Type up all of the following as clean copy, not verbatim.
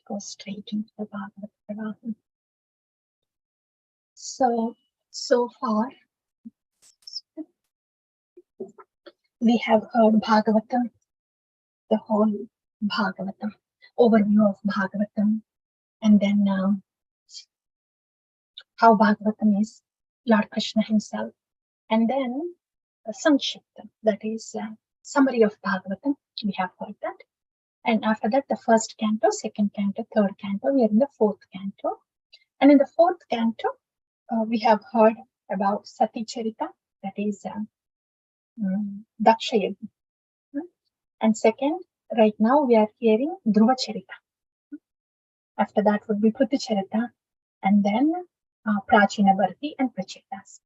go straight into the Bhagavata Pravaha. So far, we have heard Bhagavatam, the whole Bhagavatam, overview of Bhagavatam, and then how Bhagavatam is Lord Krishna himself, and then Sankshyaptam, that is summary of Bhagavatam. We have heard that. And after that, the first canto, second canto, third canto. We are in the fourth canto. And in the fourth canto, we have heard about Sati Charita, that is Daksha Yajna. And second, right now we are hearing Dhruva Charita. After that would be Kruti Charita, and then Prachina Bharati and Prachitas.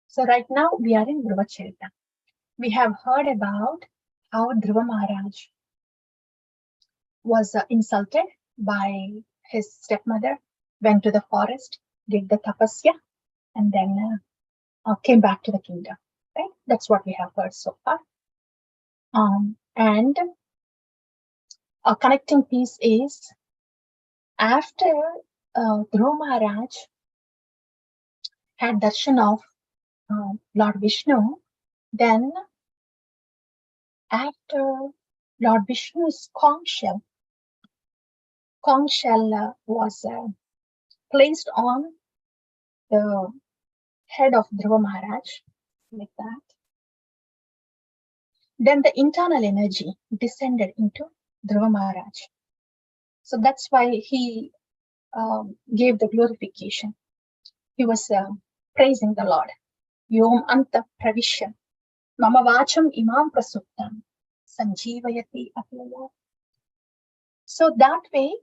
So right now we are in Dhruva Charita. We have heard about how Dhruva Maharaj was insulted by his stepmother, went to the forest, did the tapasya, and then came back to the kingdom. Right? That's what we have heard so far. And a connecting piece is after Dhruva Maharaj had darshan of Lord Vishnu, then after Lord Vishnu's conch shell was placed on the head of Dhruva Maharaj, like that. Then the internal energy descended into Dhruva Maharaj. So that's why he gave the glorification. He was praising the Lord. Yom anta pravishya mama vacham imam prasuptam sanjeevayati avyaya. So that way,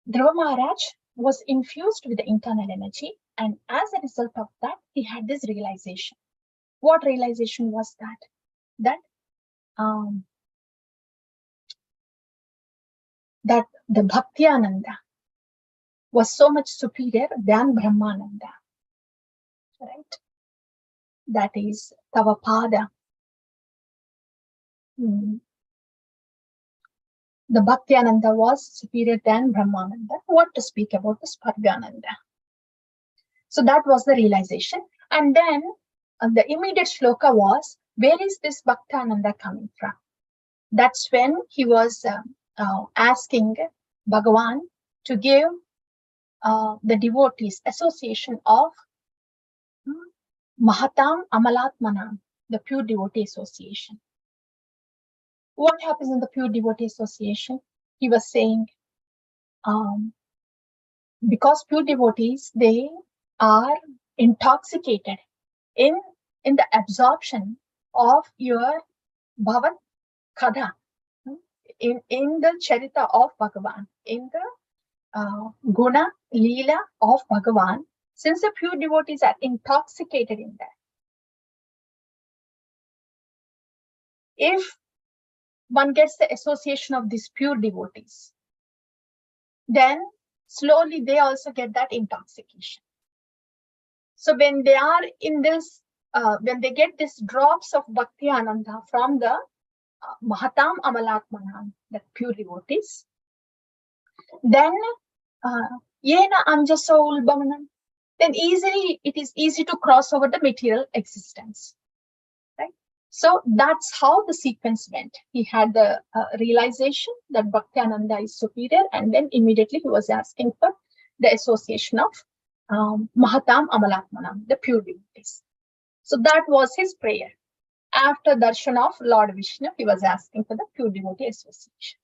Dhruva Maharaj was infused with the internal energy, and as a result of that, he had this realization. What realization was that? That the Bhakti-ananda was so much superior than Brahmananda. Right? That is Tavapada. The Bhakti-ananda was superior than Brahmananda. What to speak about the Spargananda? So that was the realization. And then the immediate shloka was, where is this Bhakti-ananda coming from? That's when he was asking Bhagavan to give the devotees association of Mahatam Amalatmanam, the pure devotee association. What happens in the pure devotee association? He was saying, because pure devotees, they are intoxicated in the absorption of your Bhavat Kada, in the Charita of Bhagavan, in the Guna, Leela of Bhagavan, since the pure devotees are intoxicated in that. If one gets the association of these pure devotees, then slowly they also get that intoxication. So when they are in this, when they get these drops of Bhakti Ananda from the Mahatam Amalatmanam, the pure devotees, then Yena Anjasa Ulbamanam, then it is easy to cross over the material existence. Right? So that's how the sequence went. He had the realization that Bhakti Ananda is superior, and then immediately he was asking for the association of Mahatam Amalatmanam, the pure devotees. So that was his prayer. After darshan of Lord Vishnu, he was asking for the pure devotee association.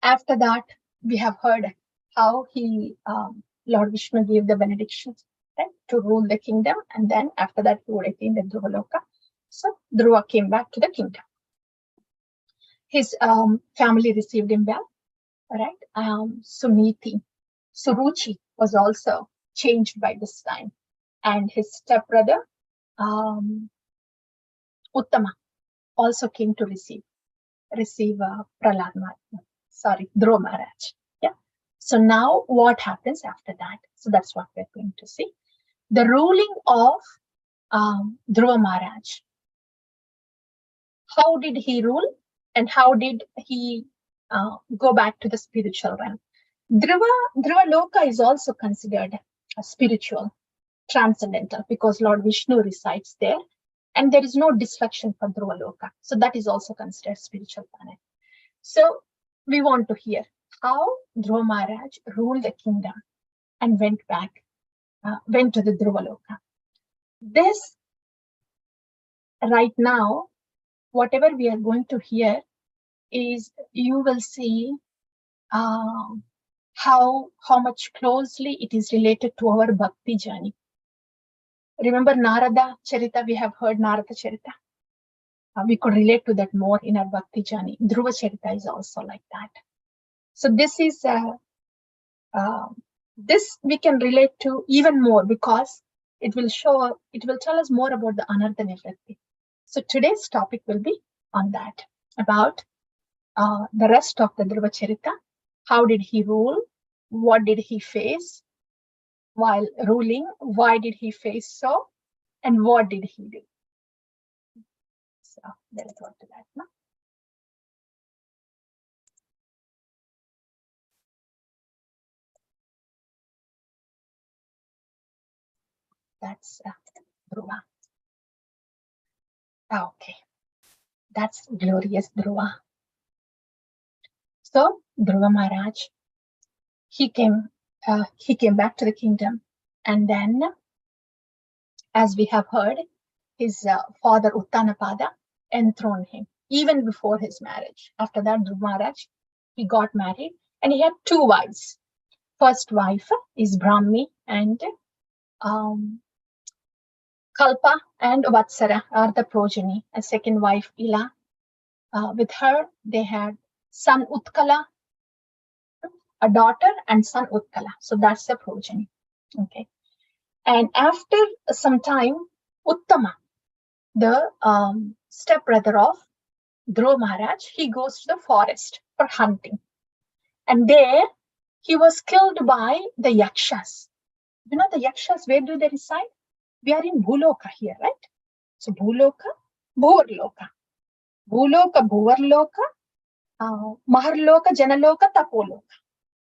After that, we have heard how Lord Vishnu gave the benedictions, right, to rule the kingdom, and then after that he would attain the Dhruvaloka. So Dhruva came back to the kingdom. His family received him well, right? Suruchi was also changed by this time, and his stepbrother Uttama also came to receive Dhruva Maharaj. Yeah. So now what happens after that? So that's what we're going to see. The ruling of Dhruva Maharaj. How did he rule, and how did he go back to the spiritual realm. Dhruva Loka is also considered a spiritual, transcendental, because Lord Vishnu resides there, and there is no destruction for Dhruva Loka. So that is also considered spiritual planet. So we want to hear how Dhruva Maharaj ruled the kingdom and went to the Dhruva Loka. This right now, whatever we are going to hear is, you will see how much closely it is related to our bhakti journey. Remember Narada Charita, we have heard Narada Charita. We could relate to that more in our bhakti journey. Dhruva Charita is also like that. So this is this we can relate to even more, because it will tell us more about the Anartha Nivritti. So today's topic will be on that, about the rest of the Dhruva Charita. How did he rule? What did he face while ruling? Why did he face so? And what did he do? So let's go to that now. That's Dhruva. Okay, that's glorious Dhruva. So Dhruva Maharaj, he came back to the kingdom, and then, as we have heard, his father Uttanapada enthroned him even before his marriage. After that, Dhruva Maharaj, he got married, and he had 2 wives. First wife is Brahmi, and Kalpa and Vatsara are the progeny. A second wife, Ila. With her, they had son Utkala, a daughter, and son Utkala. So that's the progeny. Okay. And after some time, Uttama, the stepbrother of Dhruva Maharaj, he goes to the forest for hunting. And there, he was killed by the Yakshas. You know the Yakshas, where do they reside? We are in Bhuloka here, right? So Bhuloka, Bhuvarloka. Bhuloka, Bhuvarloka, Maharloka, Janaloka, Tapoloka.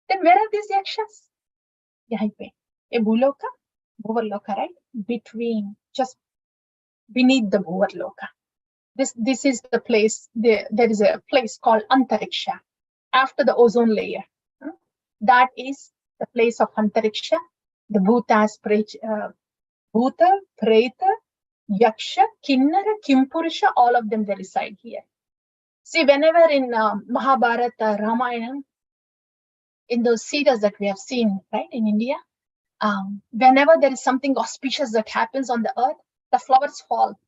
Then where are these Yakshas? Yahan pe. A Bhuloka, Bhuvarloka, right? Between, just beneath the Bhuvarloka. This is the place, there is a place called Antariksha, after the ozone layer. That is the place of Antariksha. The Bhutas, Bhuta, Preta, Yaksha, Kinnara, Kimpurusha, all of them, they reside here. See, whenever in Mahabharata, Ramayana, in those series that we have seen, right, in India, whenever there is something auspicious that happens on the earth, the flowers fall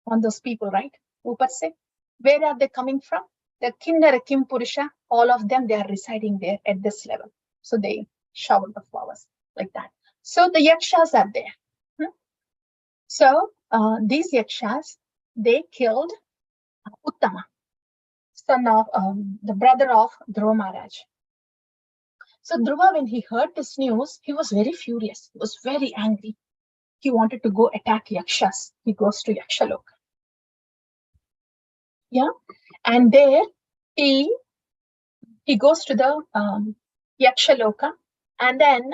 on those people, right? Upar se. Where are they coming from? The Kinnara, Kimpurusha, all of them, they are residing there at this level. So they shower the flowers like that. So the Yakshas are there. So these Yakshas, they killed Uttama, son of the brother of Dhruva Maharaj. So Dhruva, when he heard this news, he was very furious. He was very angry. He wanted to go attack Yakshas. He goes to Yakshaloka. Yeah, and there he goes to the Yakshaloka, and then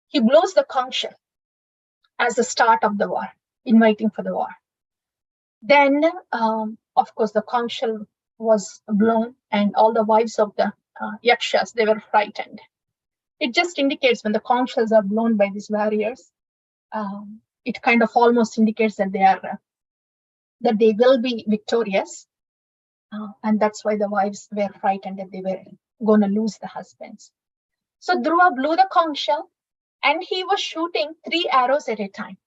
he blows the conch shell as the start of the war, inviting for the war. Then, of course, the conch shell was blown, and all the wives of the Yakshas, they were frightened. It just indicates when the conch shells are blown by these warriors, it kind of almost indicates that they will be victorious. And that's why the wives were frightened that they were going to lose the husbands. So Dhruva blew the conch shell, and he was shooting 3 arrows at a time.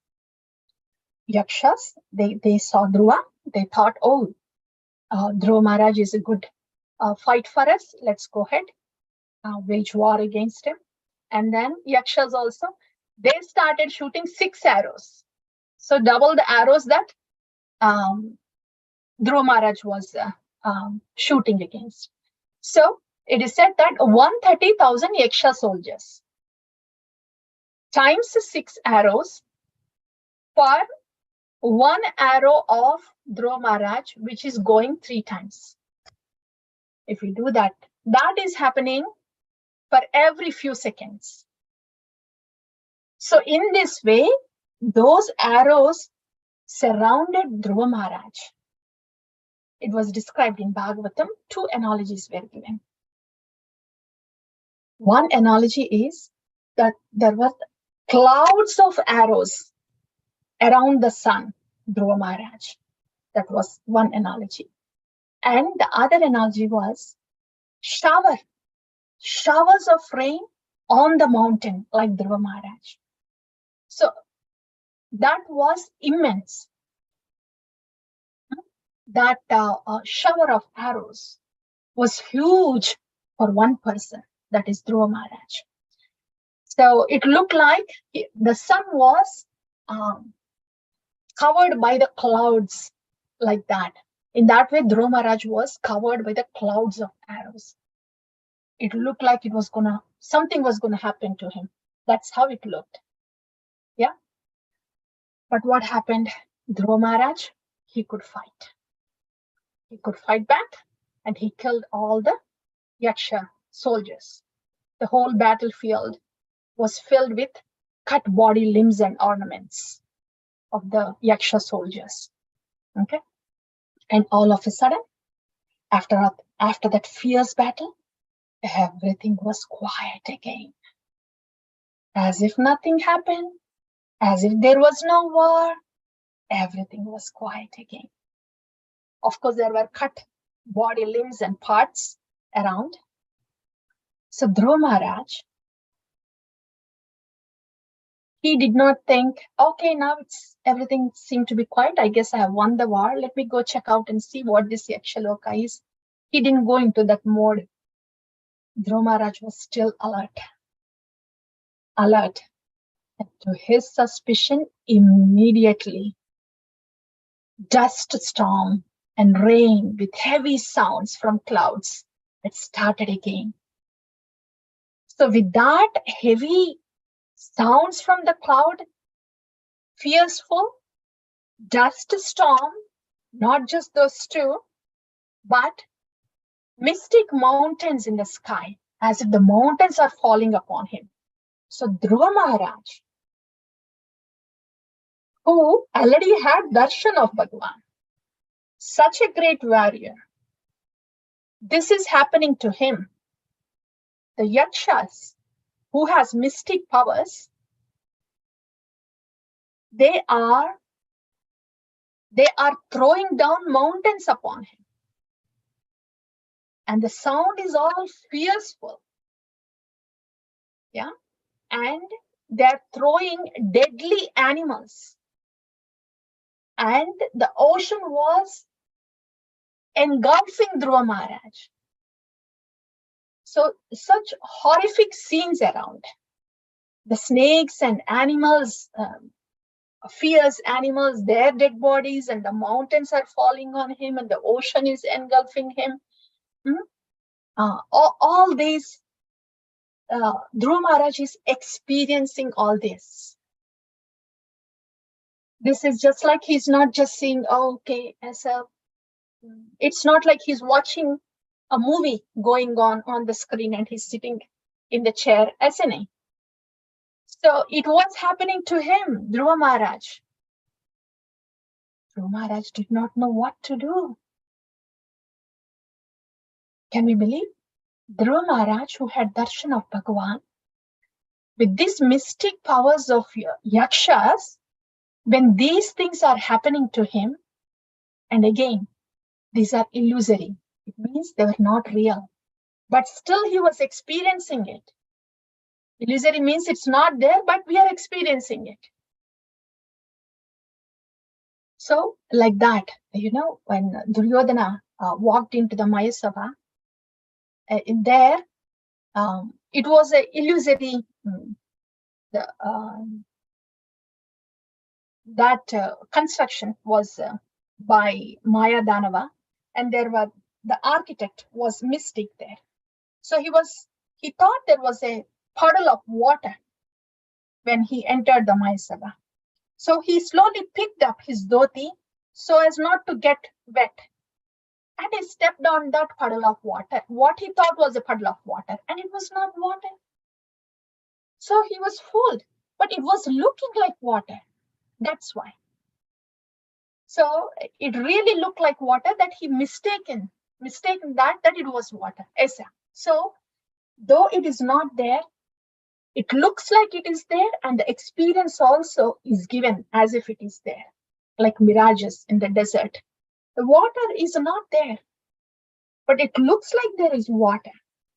Yakshas, they saw Dhruva. They thought, oh, Dhruva Maharaj is a good fight for us. Let's go ahead, wage war against him. And then Yakshas also, they started shooting 6 arrows. So double the arrows that Dhruva Maharaj was shooting against. So it is said that 130,000 Yaksha soldiers times 6 arrows for 1 arrow of Dhruva Maharaj, which is going 3 times. If we do that that is happening for every few seconds. So in this way, those arrows surrounded Dhruva Maharaj. It was described in Bhagavatam. Two analogies were given. One analogy is that there were clouds of arrows around the sun, Dhruva Maharaj. That was one analogy. And the other analogy was showers of rain on the mountain, like Dhruva Maharaj. So that was immense. That shower of arrows was huge for one person, that is Dhruva Maharaj. So it looked like the sun was covered by the clouds, like that. In that way, Dhruva Maharaj was covered by the clouds of arrows. It looked like something was gonna happen to him. That's how it looked. Yeah. But what happened? Dhruva Maharaj, he could fight. He could fight back, and he killed all the Yaksha soldiers. The whole battlefield was filled with cut body, limbs, and ornaments of the Yaksha soldiers. Okay. And all of a sudden, after that fierce battle, everything was quiet again. As if nothing happened, as if there was no war, everything was quiet again. Of course, there were cut body, limbs, and parts around. So Dhruva Maharaj, he did not think, okay, now everything seemed to be quiet. I guess I have won the war. Let me go check out and see what this Yakshaloka is. He didn't go into that mode. Dhruva Maharaj was still alert. And to his suspicion, immediately, dust storm and rain with heavy sounds from clouds, it started again. So with that heavy sounds from the cloud, fearful, dust storm, not just those two, but mystic mountains in the sky, as if the mountains are falling upon him. So Dhruva Maharaj, who already had darshan of Bhagavan, such a great warrior, this is happening to him. The Yakshas, who has mystic powers, they are throwing down mountains upon him. And the sound is all fearful. Yeah. And they're throwing deadly animals. And the ocean was engulfing Dhruva Maharaj. So such horrific scenes around. The snakes and animals, fierce animals, their dead bodies, and the mountains are falling on him, and the ocean is engulfing him. All these, Dhruva Maharaj is experiencing all this. This is just like he's not just seeing, it's not like he's watching a movie going on the screen and he's sitting in the chair, isn't he? So it was happening to him, Dhruva Maharaj. Dhruva Maharaj did not know what to do. Can we believe? Dhruva Maharaj, who had darshan of Bhagavan, with these mystic powers of Yakshas, when these things are happening to him, and again, these are illusory. It means they were not real. But still he was experiencing it. Illusory means it's not there, but we are experiencing it. So like that, when Duryodhana walked into the Mayasabha, in there, it was an illusory, that construction was by Maya Danava, and the architect was mystic there. So he thought there was a puddle of water when he entered the Mayasabha. So he slowly picked up his dhoti so as not to get wet. And he stepped on that puddle of water, what he thought was a puddle of water, and it was not water. So he was fooled, but it was looking like water. That's why. So it really looked like water, that he mistaken that it was water. So though it is not there, it looks like it is there, and the experience also is given as if it is there, like mirages in the desert. The water is not there, but it looks like there is water,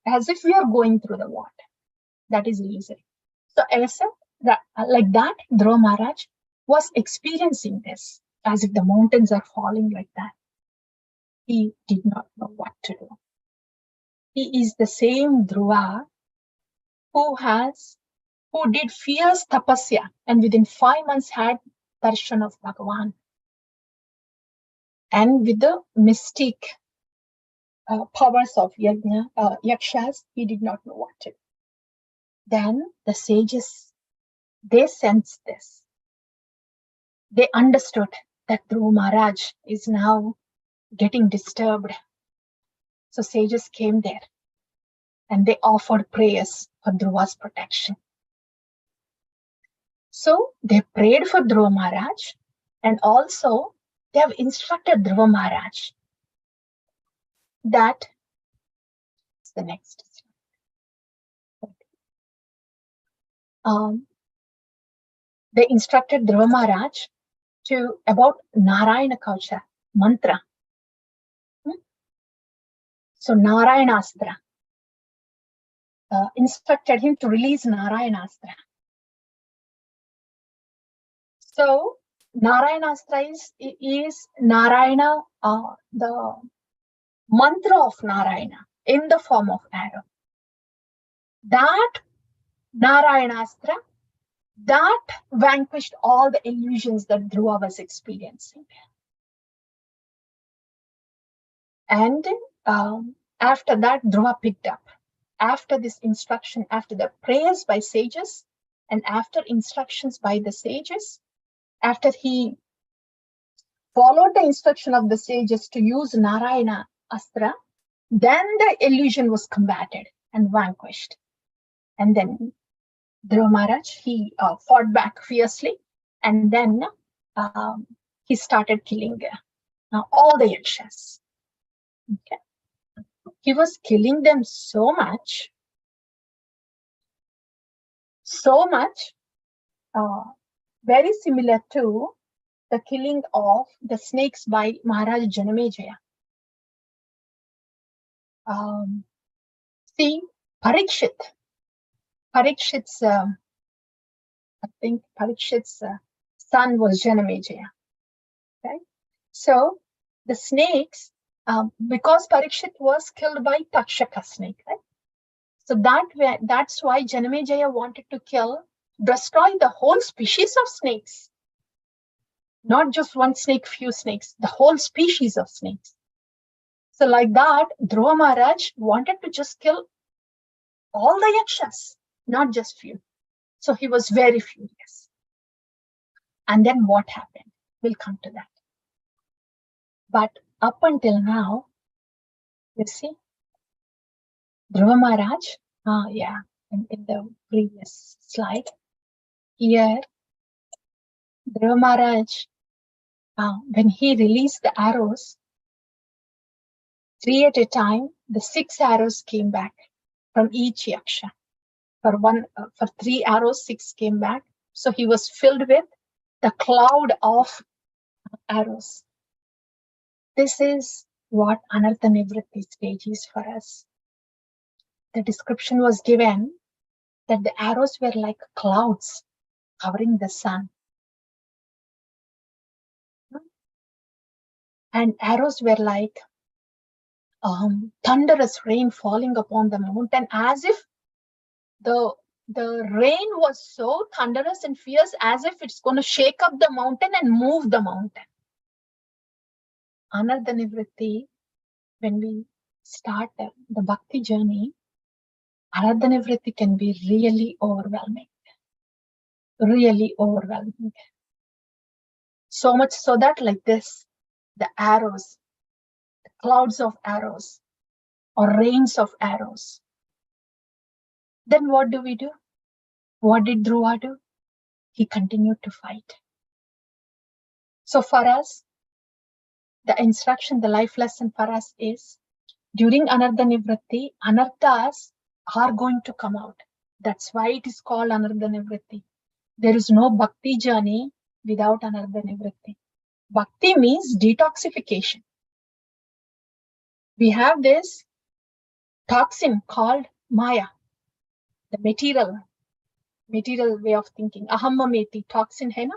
as if we are going through the water. That is illusory. So like that, Dhruva Maharaj was experiencing this, as if the mountains are falling like that. He did not know what to do. He is the same Dhruva who did fierce tapasya and within 5 months had darshan of Bhagavan. And with the mystic powers of yakshas, he did not know what to do. Then the sages, they sensed this. They understood that Dhruva Maharaj is now getting disturbed. So sages came there and they offered prayers for Dhruva's protection. So they prayed for Dhruva Maharaj, and also they have instructed Dhruva Maharaj that the next they instructed Dhruva Maharaj about Narayana Kaucha mantra. So Narayanastra instructed him to release Narayanastra. So Narayanastra is Narayana, the mantra of Narayana in the form of arrow. That Narayanastra, that vanquished all the illusions that Dhruva was experiencing. And after that, Dhruva picked up. After this instruction, after the prayers by sages, and after instructions by the sages, after he followed the instruction of the sages to use Narayana Astra, then the illusion was combated and vanquished. And then Dhruva Maharaj, he fought back fiercely, and then he started killing all the yakshas. Okay. He was killing them so much, very similar to the killing of the snakes by Maharaj Janamejaya. See, Parikshit's, I think Parikshit's son was Janamejaya. Okay? So the snakes, because Parikshit was killed by Takshaka snake, right? So that's why Janamejaya wanted to destroy the whole species of snakes. Not just one snake, few snakes, the whole species of snakes. So like that, Dhruva Maharaj wanted to just kill all the yakshas, not just few. So he was very furious. And then what happened? We'll come to that. But up until now, you see, Dhruva Maharaj, in the previous slide, here, Dhruva Maharaj, when he released the arrows, 3 at a time, the 6 arrows came back from each yaksha. For 3 arrows, 6 came back. So he was filled with the cloud of arrows. This is what Anartha Nivritti stage is for us. The description was given that the arrows were like clouds covering the sun. And arrows were like thunderous rain falling upon the mountain, as if the rain was so thunderous and fierce, as if it's going to shake up the mountain and move the mountain. Anartha Nivritti, when we start the bhakti journey, Anartha Nivritti can be really overwhelming. Really overwhelming. So much so that like this, the arrows, the clouds of arrows or rains of arrows. Then what do we do? What did Dhruva do? He continued to fight. So for us, the instruction, the life lesson for us is, during Anartha Nivritti, anarthas are going to come out. That's why it is called Anartha Nivritti. There is no bhakti journey without Anartha Nivritti. Bhakti means detoxification. We have this toxin called Maya, the material way of thinking. Ahammameti, toxin hai na?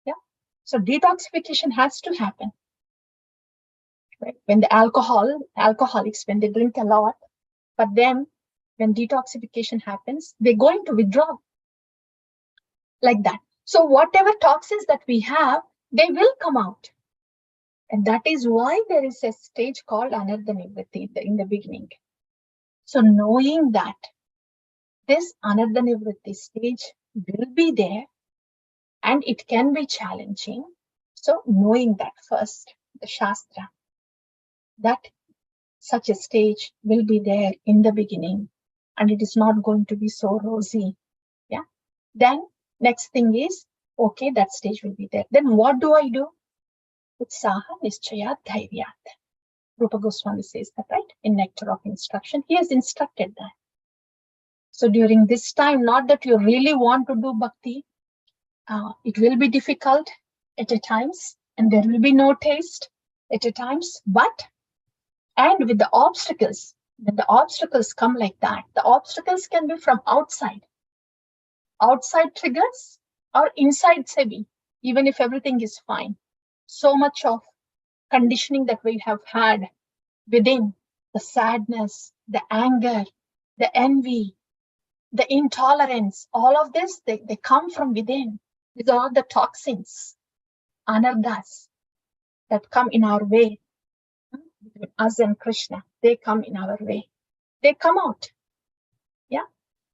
Yeah. So detoxification has to happen. Right? When the alcoholics, when they drink a lot, but then when detoxification happens, they're going to withdraw. Like that. So whatever toxins that we have, they will come out. And that is why there is a stage called Anartha Nivritti in the beginning. So knowing that this Anartha Nivritti stage will be there and it can be challenging. So knowing that first, the Shastra, that such a stage will be there in the beginning and it is not going to be so rosy. Yeah. Then next thing is, okay, that stage will be there. Then what do I do? Utsaha Nischayat Dhairyat. Rupa Goswami says that, right? In Nectar of Instruction, he has instructed that. So during this time, not that you really want to do bhakti, it will be difficult at times, and there will be no taste at times, but, and with the obstacles, when the obstacles come like that, the obstacles can be from outside triggers, or inside sebi, even if everything is fine. So much of conditioning that we have had within, the sadness, the anger, the envy, the intolerance, all of this, they come from within. These are all the toxins, anarthas, that come in our way. Between us and Krishna, they come in our way. They come out. Yeah.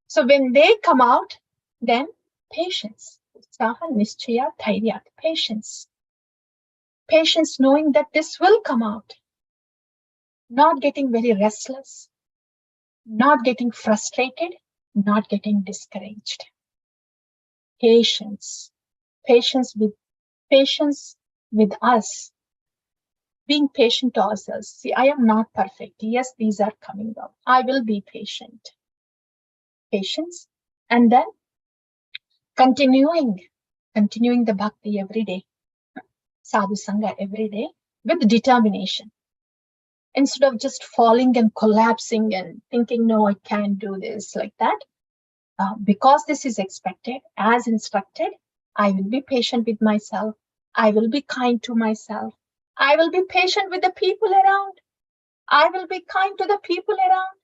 So when they come out, then patience. Utsaha Nischaya Dhairyat. Patience. Patience, knowing that this will come out. Not getting very restless, not getting frustrated, not getting discouraged. Patience. Patience with us. Being patient to ourselves. See, I am not perfect. Yes, these are coming up. I will be patient. Patience. And then continuing the bhakti every day. Sadhu Sangha every day with determination. Instead of just falling and collapsing and thinking, no, I can't do this, like that. Because this is expected, as instructed, I will be patient with myself. I will be kind to myself. I will be patient with the people around. I will be kind to the people around.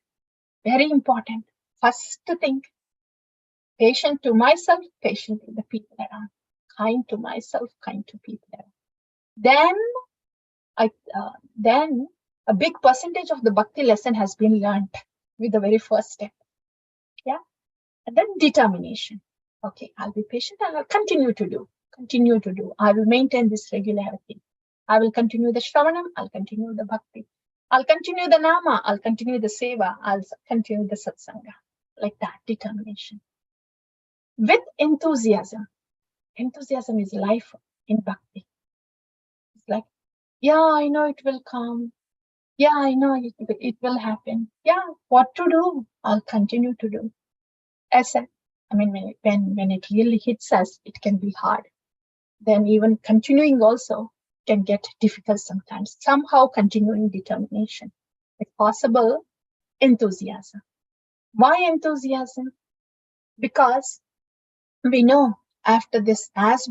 Very important. First thing, patient to myself, patient with the people around. Kind to myself, kind to people around. Then a big percentage of the bhakti lesson has been learned with the very first step. Yeah. And then determination. Okay, I'll be patient and I'll continue to do. I will maintain this regularity. I will continue the Shravanam, I'll continue the bhakti. I'll continue the Nama, I'll continue the Seva, I'll continue the Satsanga. Like that, determination. With enthusiasm. Enthusiasm is life in bhakti. It's like, yeah, I know it will come. Yeah, I know it will happen. Yeah, what to do? I'll continue to do. When it really hits us, it can be hard. Then even continuing also can get difficult sometimes. Somehow continuing determination. If possible, enthusiasm. Why enthusiasm? Because we know after this, as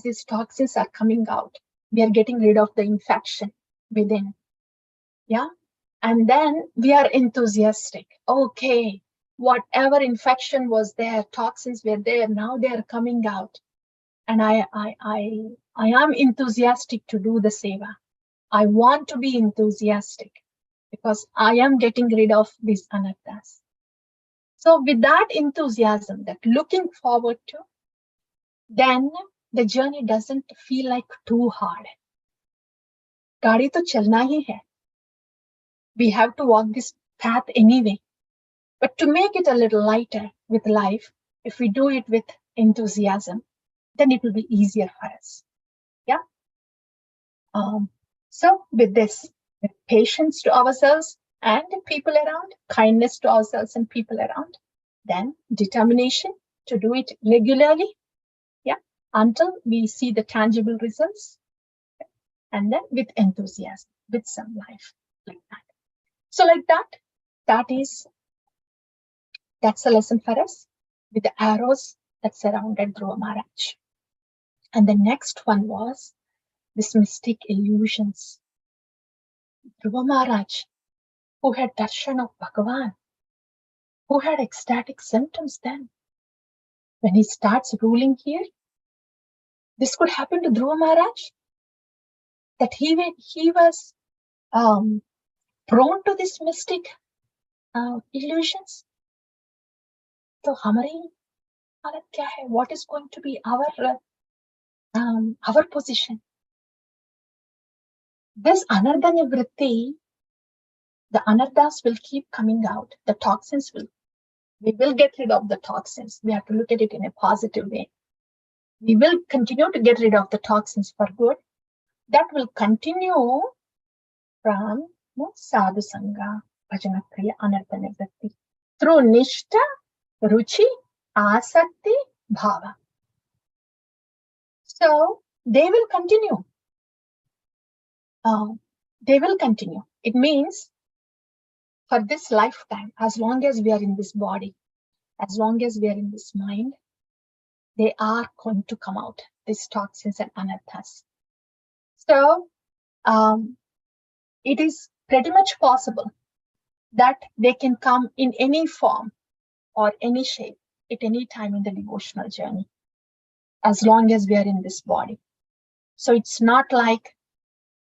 these toxins are coming out, we are getting rid of the infection within. Yeah. And then we are enthusiastic. Okay, whatever infection was there, toxins were there, now they are coming out. And I am enthusiastic to do the seva. I want to be enthusiastic because I am getting rid of these anarthas. So with that enthusiasm, that looking forward to, then the journey doesn't feel like too hard. गाड़ी तो चलना ही है. We have to walk this path anyway. But to make it a little lighter with life, if we do it with enthusiasm, then it will be easier for us. Yeah. So with this, with patience to ourselves and the people around, kindness to ourselves and people around, then determination to do it regularly, yeah, until we see the tangible results, and then with enthusiasm, with some life, like that. So like that's a lesson for us with the arrows that surrounded Dhruva Maharaj. And the next one was this mystic illusions. Dhruva Maharaj, who had darshan of Bhagavan, who had ecstatic symptoms then. When he starts ruling here, this could happen to Dhruva Maharaj, that he was prone to this mystic illusions. So हमारी हालत क्या है? What is going to be our position? This anartha nivritti, the anarthas will keep coming out. The toxins we will get rid of the toxins. We have to look at it in a positive way. We will continue to get rid of the toxins for good. That will continue from sadhu sangha, bhajana kriya, anartha nivritti, through nishta, ruchi, asakti, bhava. So they will continue. They will continue. It means for this lifetime, as long as we are in this body, as long as we are in this mind, they are going to come out, these toxins and anarthas. So it is pretty much possible that they can come in any form or any shape at any time in the devotional journey, as long as we are in this body. So it's not like,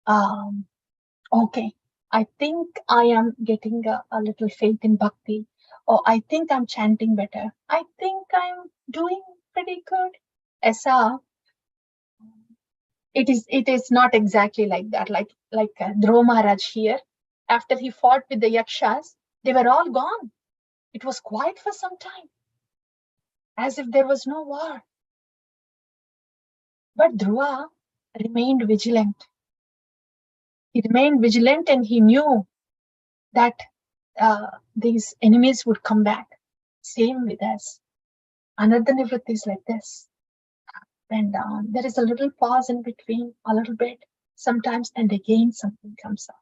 okay, I think I am getting a little faith in bhakti, or I think I'm chanting better. I think I'm doing pretty good. Esa, it is not exactly like that. Like Dhruva Maharaj here, after he fought with the yakshas, they were all gone. It was quiet for some time, as if there was no war. But Dhruva remained vigilant. He remained vigilant, and he knew that these enemies would come back. Same with us. Anartha nivritti is like this, up and down. There is a little pause in between, a little bit, sometimes, and again something comes up.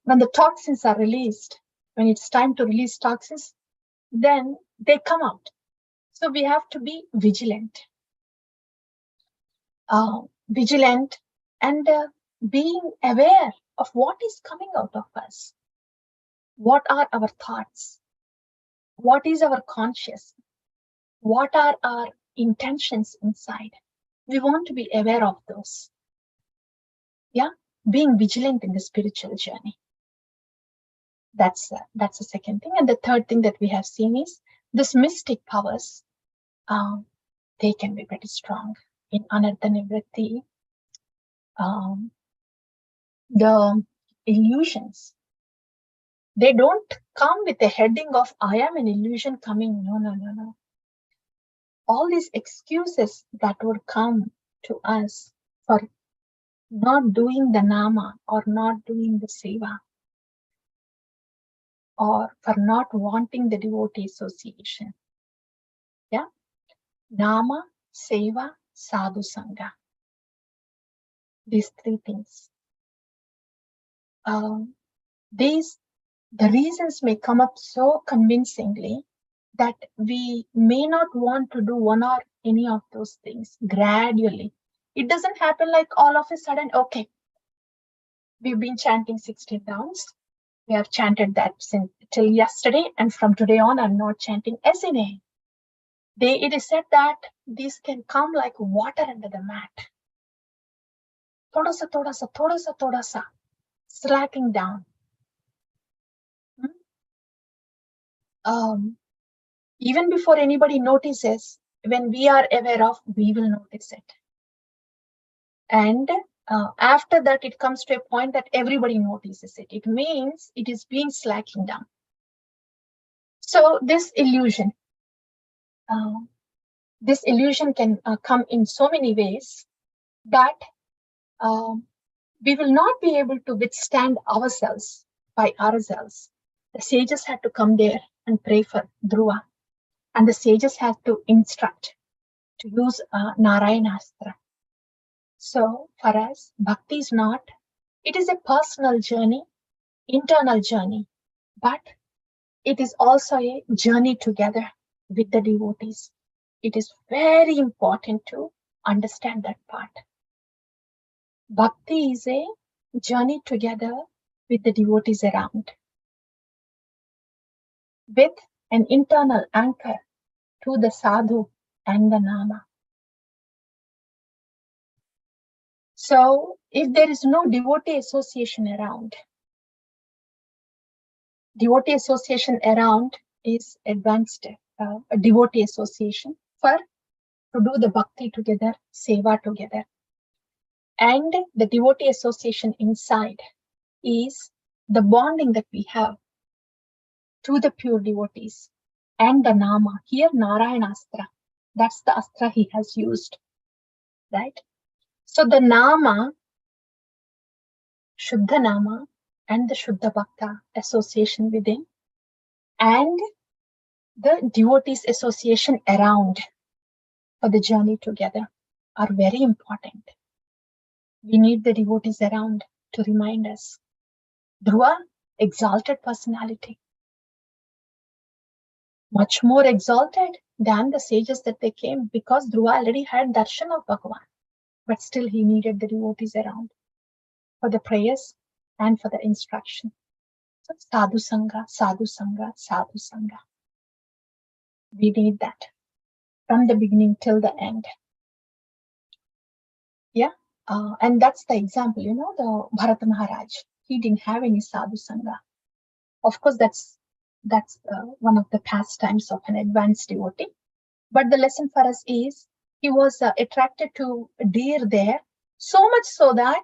When the toxins are released, when it's time to release toxins, then they come out. So we have to be vigilant. Vigilant and being aware of what is coming out of us. What are our thoughts? What is our consciousness? What are our intentions inside? We want to be aware of those. Yeah, being vigilant in the spiritual journey. That's the second thing. And the third thing that we have seen is this mystic powers. They can be pretty strong in anartha nivritti. The illusions, they don't come with a heading of I am an illusion coming. No. All these excuses that would come to us for not doing the nama or not doing the seva, or for not wanting the devotee association. Yeah, nama, seva, sadhu sangha. These three things. The reasons may come up so convincingly that we may not want to do one or any of those things gradually. It doesn't happen like all of a sudden, okay, we've been chanting 16 rounds. We have chanted that since till yesterday, and from today on, I'm not chanting SNA. It is said that these can come like water under the mat. Thoda sa, slacking down. Even before anybody notices, when we are aware of, we will notice it. And after that, it comes to a point that everybody notices it. It means it is being slacking down. So this illusion can come in so many ways that we will not be able to withstand ourselves by ourselves. The sages had to come there and pray for Dhruva, and the sages had to instruct to use Narayanastra. So for us, bhakti is not, it is a personal journey, internal journey, but it is also a journey together with the devotees. It is very important to understand that part. Bhakti is a journey together with the devotees around, with an internal anchor to the sadhu and the nama. So if there is no devotee association around is advanced a devotee association to do the bhakti together, seva together. And the devotee association inside is the bonding that we have to the pure devotees and the nama. Here, Narayanastra, that's the astra he has used, right? So the nama, Shuddha Nama, and the Shuddha Bhakta association within, and the devotees association around for the journey together are very important. We need the devotees around to remind us. Dhruva, exalted personality, much more exalted than the sages that they came, because Dhruva already had darshan of Bhagavan, but still he needed the devotees around for the prayers and for the instruction. So sadhu sangha, sadhu sangha, sadhu sangha. We need that from the beginning till the end. Yeah, and that's the example, the Bharata Maharaj. He didn't have any sadhu sangha. Of course, that's one of the pastimes of an advanced devotee. But the lesson for us is he was attracted to deer there, so much so that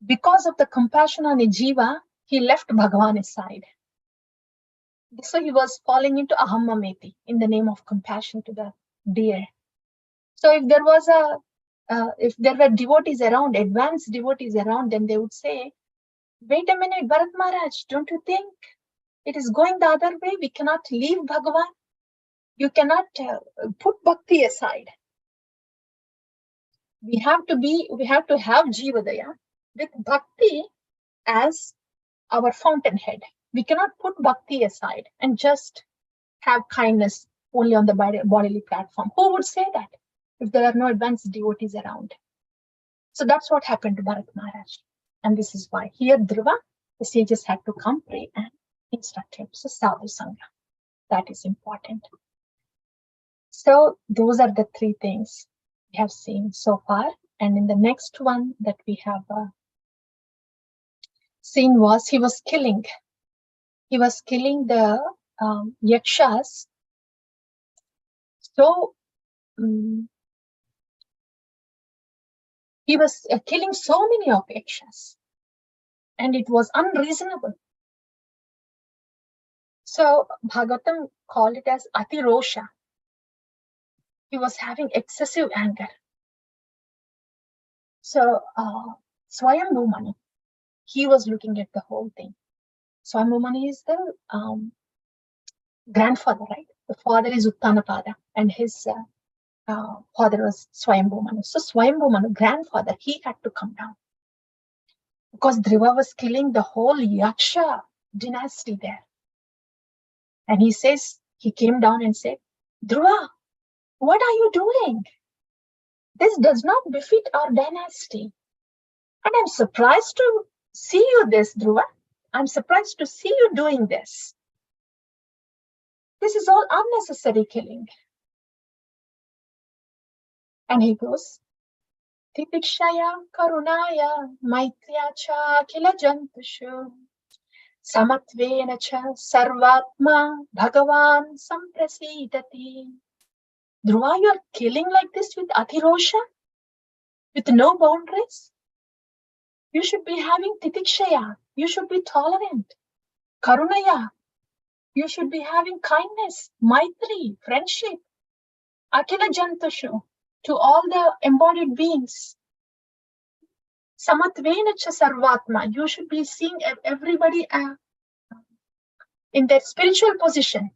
because of the compassion on a jiva, he left Bhagavan aside. So he was falling into ahammameti in the name of compassion to the deer. So if there were devotees around, advanced devotees around, then they would say, wait a minute, Bharat Maharaj, don't you think it is going the other way? We cannot leave Bhagavan. You cannot put bhakti aside. We have to have Jivadaya with bhakti as our fountainhead. We cannot put bhakti aside and just have kindness only on the bodily platform. Who would say that if there are no advanced devotees around? So that's what happened to Bharat Maharaj. And this is why here Dhruva, the sages had to come pray and instruct him. So sadhu sangha, that is important. So those are the three things we have seen so far. And in the next one that we have seen was he was killing the yakshas. So he was killing so many of yakshas, and it was unreasonable. So Bhagavatam called it as atirosha. He was having excessive anger. So Swayambhu Manu, he was looking at the whole thing. Swayambhu Manu is the grandfather, right? The father is Uttanapada, and his father was Swayambhu Manu. So Swayambhu Manu, grandfather, he had to come down because Dhruva was killing the whole Yaksha dynasty there. And he came down and said, Dhruva, what are you doing? This does not befit our dynasty. And I'm surprised to see you this, Dhruva. I'm surprised to see you doing this. This is all unnecessary killing. And he goes, Titikshaya karunaya maitriya cha kila jantushu samatvena cha sarvatma bhagavan samprasidati. Dhruva, you are killing like this with atirosha? with no boundaries. You should be having titikshaya. You should be tolerant. Karunaya. You should be having kindness, maitri, friendship. Akila jantashu, to all the embodied beings. Samatvena cha sarvatma. You should be seeing everybody in their spiritual position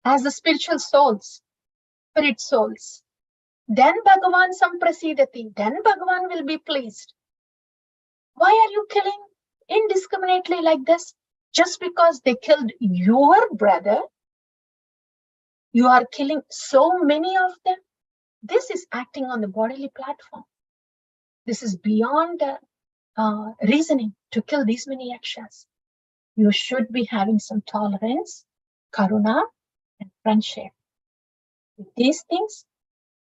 as the spiritual souls, spirit souls. Then Bhagavan samprasidati. Then Bhagavan will be pleased. Why are you killing indiscriminately like this? Just because they killed your brother, you are killing so many of them. This is acting on the bodily platform. This is beyond reasoning to kill these many yakshas. You should be having some tolerance, karuna, and friendship. With these things,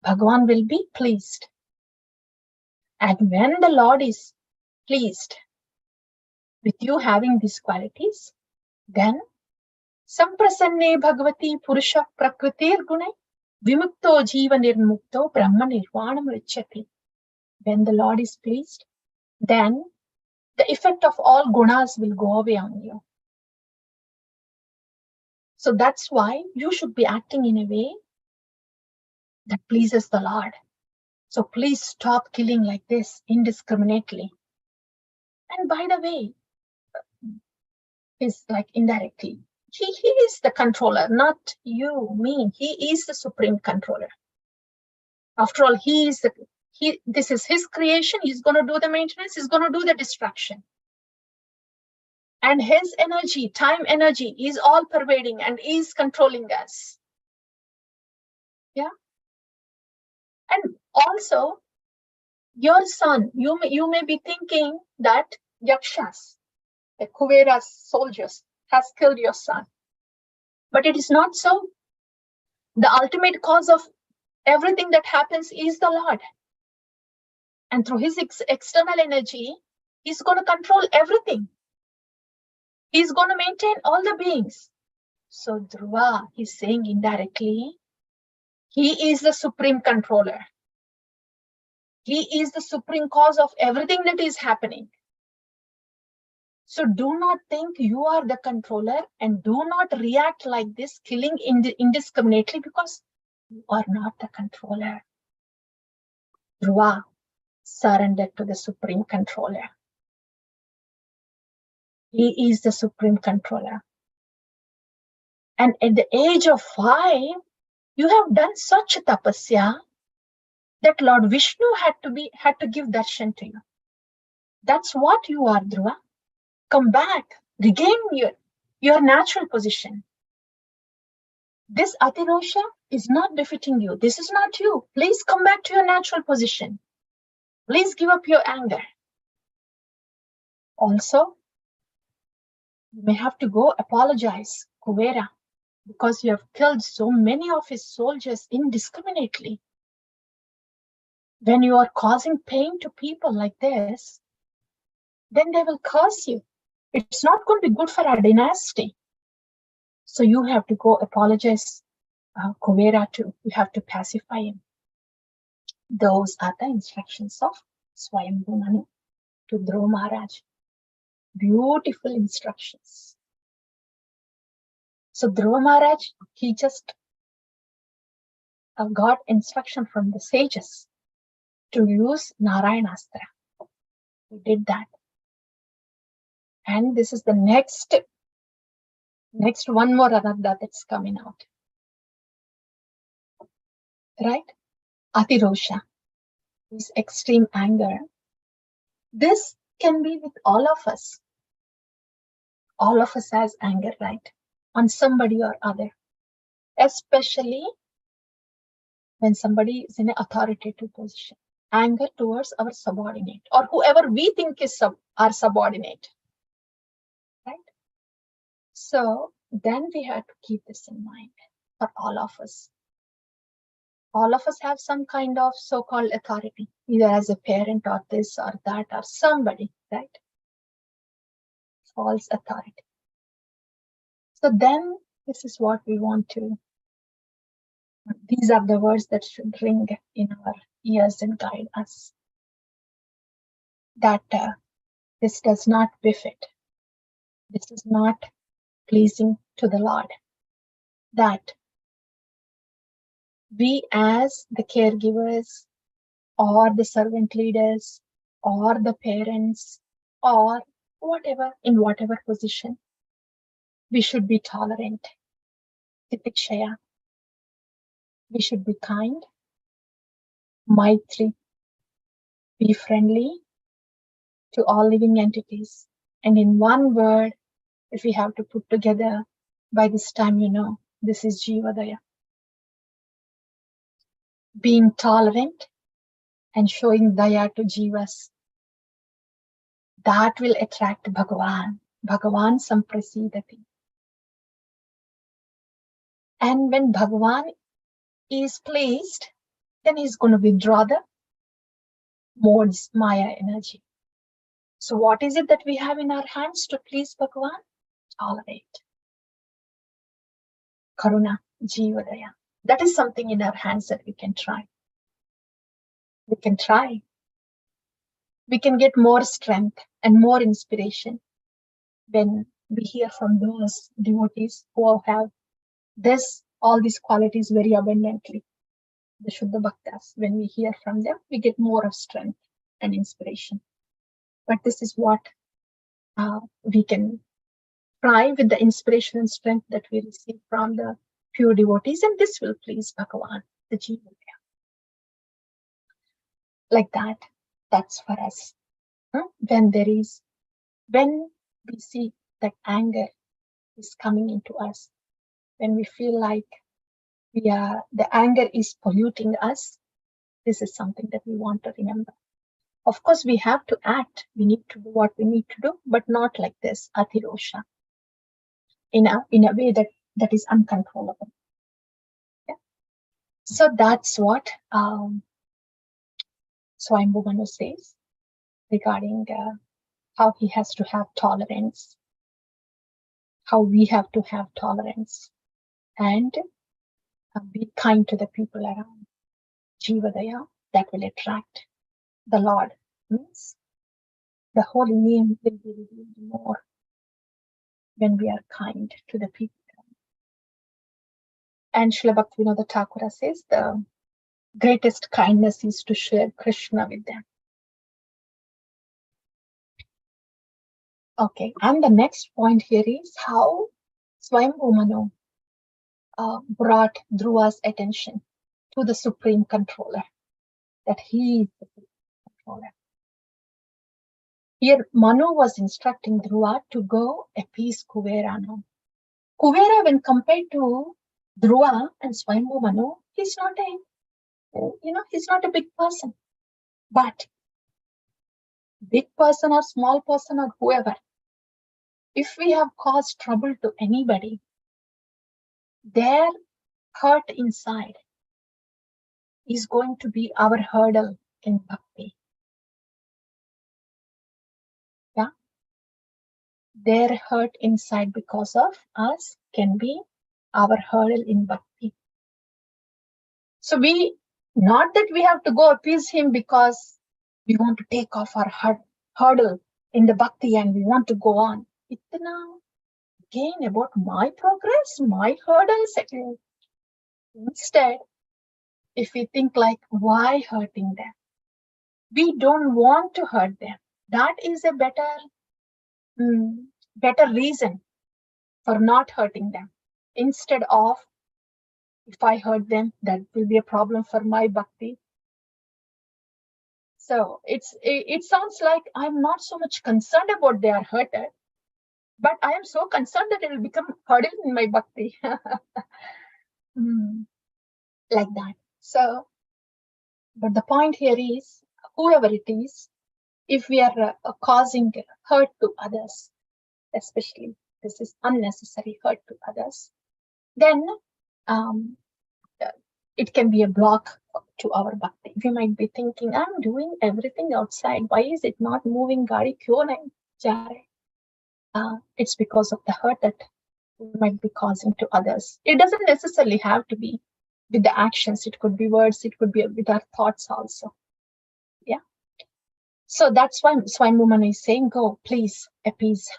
Bhagavan will be pleased. And when the Lord is pleased with you having these qualities, then samprasanne bhagavati purusha prakritir gune vimukto jiva nirmukto brahma nirvanam richati. When the Lord is pleased, then the effect of all gunas will go away on you. So that's why you should be acting in a way that pleases the Lord. So please stop killing like this indiscriminately. And by the way, is like indirectly, he is the controller, not you, me. He is the supreme controller. After all, this is his creation. He's going to do the maintenance. He's going to do the destruction. And his energy, time energy, is all pervading and is controlling us. Yeah. And also, your son, you may be thinking that yakshas, the Kuvera's soldiers, has killed your son. But it is not so. The ultimate cause of everything that happens is the Lord. And through his external energy, he's going to control everything. He's going to maintain all the beings. So Dhruva is saying indirectly, he is the supreme controller. He is the supreme cause of everything that is happening. So do not think you are the controller and do not react like this, killing indiscriminately, because you are not the controller. Dhruva, surrender to the supreme controller. He is the supreme controller. And at the age of 5, you have done such a tapasya that Lord Vishnu had to give darshan to you. That's what you are, Dhruva. Come back, regain your natural position. This atirosha is not befitting you. This is not you. Please come back to your natural position. Please give up your anger. Also, you may have to go apologize, Kuvera, because you have killed so many of his soldiers indiscriminately. When you are causing pain to people like this, then they will curse you. It's not going to be good for our dynasty. So you have to go apologize, Kuvera too. You have to pacify him. Those are the instructions of Swayambhu Manu to Dhruva Maharaj. Beautiful instructions. So Dhruva Maharaj, he just got instruction from the sages to use Narayanastra. He did that. And this is the next one more Ananda that's coming out. Right? Atirosha is extreme anger. This can be with all of us. All of us has anger, right? On somebody or other. Especially when somebody is in an authoritative position. Anger towards our subordinate or whoever we think is our subordinate. Right? So then we have to keep this in mind for all of us. All of us have some kind of so-called authority, either as a parent or this or that or somebody, right? False authority. So then this is what we want to These are the words that should ring in our ears and guide us. That this does not befit, this is not pleasing to the Lord. That we as the caregivers or the servant leaders or the parents or whatever, in whatever position, we should be tolerant. Titikshaya. We should be kind, Maitri, be friendly to all living entities. And in one word, if we have to put together, by this time you know, this is Jivadaya. Being tolerant and showing Daya to Jivas, that will attract Bhagavan. Bhagavan samprasidati. And when Bhagavan is pleased, then he's going to withdraw the modes, Maya energy. So what is it that we have in our hands to please Bhagavan? Tolerate. Karuna, Jivadaya. That is something in our hands that we can try. We can try. We can get more strength and more inspiration when we hear from those devotees who have all these qualities very abundantly. The Shuddha Bhaktas, when we hear from them, we get more of strength and inspiration. But this is what we can try with the inspiration and strength that we receive from the pure devotees, and this will please Bhagavan, the Jiva. Like that, that's for us. When we see that anger is coming into us, when we feel like the anger is polluting us, this is something that we want to remember. Of course, we have to act. We need to do what we need to do, but not like this, atirosha, in a way that is uncontrollable. Yeah? So that's what Swayambhu Manu says regarding how he has to have tolerance, how we have to have tolerance, and be kind to the people around. Jivadaya, that will attract the Lord. Means the holy name will be revealed more when we are kind to the people. And Srila Bhaktivinoda Thakura says the greatest kindness is to share Krishna with them. Okay, and the next point here is how Swayambhu Manu brought Dhruva's attention to the Supreme Controller, that he is the Supreme Controller. Here, Manu was instructing Dhruva to go appease Kuvera now. Kuvera, when compared to Dhruva and Swayambhu Manu, he's not a big person. But big person or small person or whoever, if we have caused trouble to anybody, their hurt inside is going to be our hurdle in bhakti. Yeah? Their hurt inside because of us can be our hurdle in bhakti. So not that we have to go appease him because we want to take off our hurdle in the bhakti and we want to go on. Itna again about my progress, my hurdles. Instead, if we think like, why hurting them? We don't want to hurt them. That is a better reason for not hurting them. Instead of, if I hurt them, that will be a problem for my bhakti. So it sounds like I'm not so much concerned about they are hurted, but I am so concerned that it will become hurdle in my bhakti. Like that. So, but the point here is, whoever it is, if we are causing hurt to others, especially this is unnecessary hurt to others, then it can be a block to our bhakti. We might be thinking, I'm doing everything outside. Why is it not moving? Gaadi kyo nahi ja rahe? It's because of the hurt that we might be causing to others. It doesn't necessarily have to be with the actions. It could be words, it could be with our thoughts also. Yeah. So that's why Swayambhu is saying, go, please appease,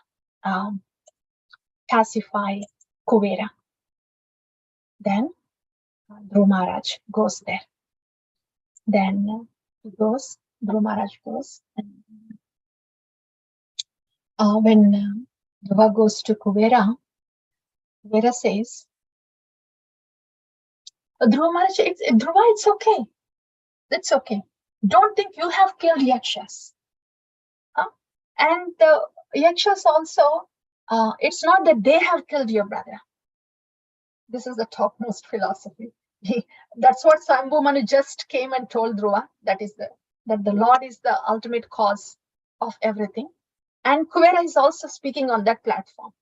pacify Kuvera. Then Dhruva Maharaj goes there. Then Dhruva Maharaj goes. And when Dhruva goes to Kuvera, Kuvera says, Dhruva Maharaj, Dhruva, it's okay. It's okay. Don't think you have killed Yakshas. And the Yakshas also, it's not that they have killed your brother. This is the topmost philosophy. That's what Swayambhu just came and told Dhruva, that the Lord is the ultimate cause of everything. And Kuvera is also speaking on that platform.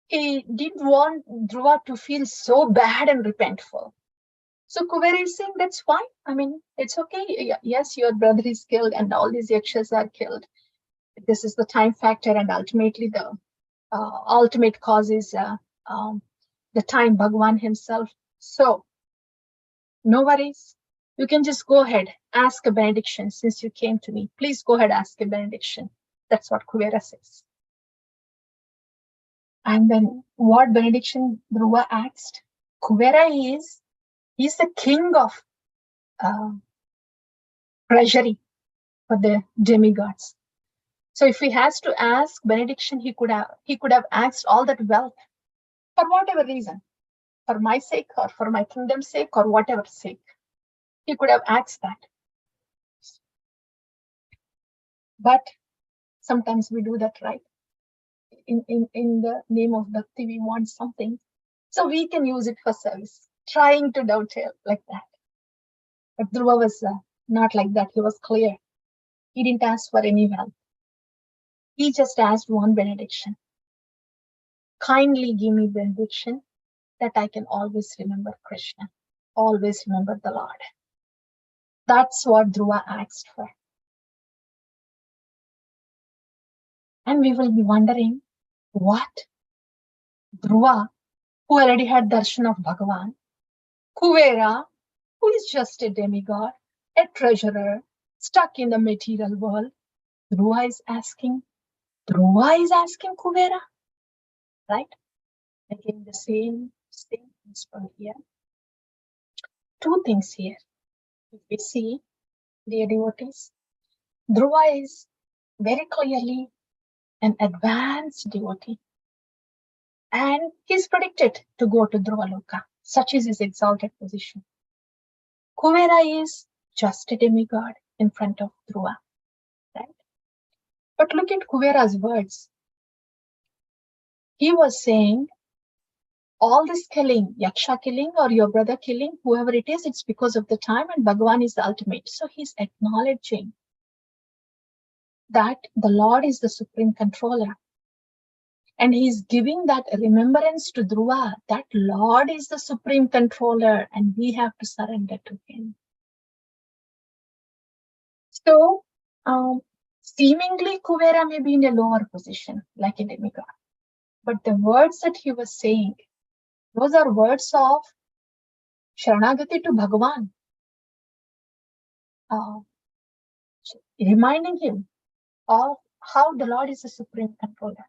He didn't want Dhruva to feel so bad and repentful. So Kuvera is saying, that's fine. I mean, it's okay. Yes, your brother is killed and all these Yakshas are killed. This is the time factor, and ultimately the ultimate cause is the time, Bhagwan himself. So no worries. You can just go ahead, ask a benediction since you came to me. Please go ahead, ask a benediction. That's what Kuvera says. And then what benediction Dhruva asked? Kuvera he's the king of treasury for the demigods. So if he has to ask benediction, he could have asked all that wealth for whatever reason, for my sake or for my kingdom's sake or whatever sake. He could have asked that. But sometimes we do that, right? In the name of bhakti, we want something, so we can use it for service, trying to dovetail like that. But Dhruva was not like that. He was clear. He didn't ask for any wealth. He just asked one benediction. Kindly give me benediction that I can always remember Krishna, always remember the Lord. That's what Dhruva asked for. And we will be wondering, what? Dhruva, who already had darshan of Bhagavan, Kuvera, who is just a demigod, a treasurer, stuck in the material world, Dhruva is asking Kuvera, right? Again, the same principle here. Two things here. If we see, dear devotees, Dhruva is very clearly an advanced devotee, and he's predicted to go to Dhruvaloka. Such is his exalted position. Kuvera is just a demigod in front of Dhruva, right? But look at Kuvera's words. He was saying, all this killing, Yaksha killing or your brother killing, whoever it is, it's because of the time, and Bhagavan is the ultimate. So he's acknowledging that the Lord is the supreme controller. And he's giving that remembrance to Dhruva, that Lord is the supreme controller and we have to surrender to him. So, seemingly Kuvera may be in a lower position, like a demigod. But the words that he was saying, those are words of Sharanagati to Bhagavan. Reminding him of how the Lord is the supreme controller.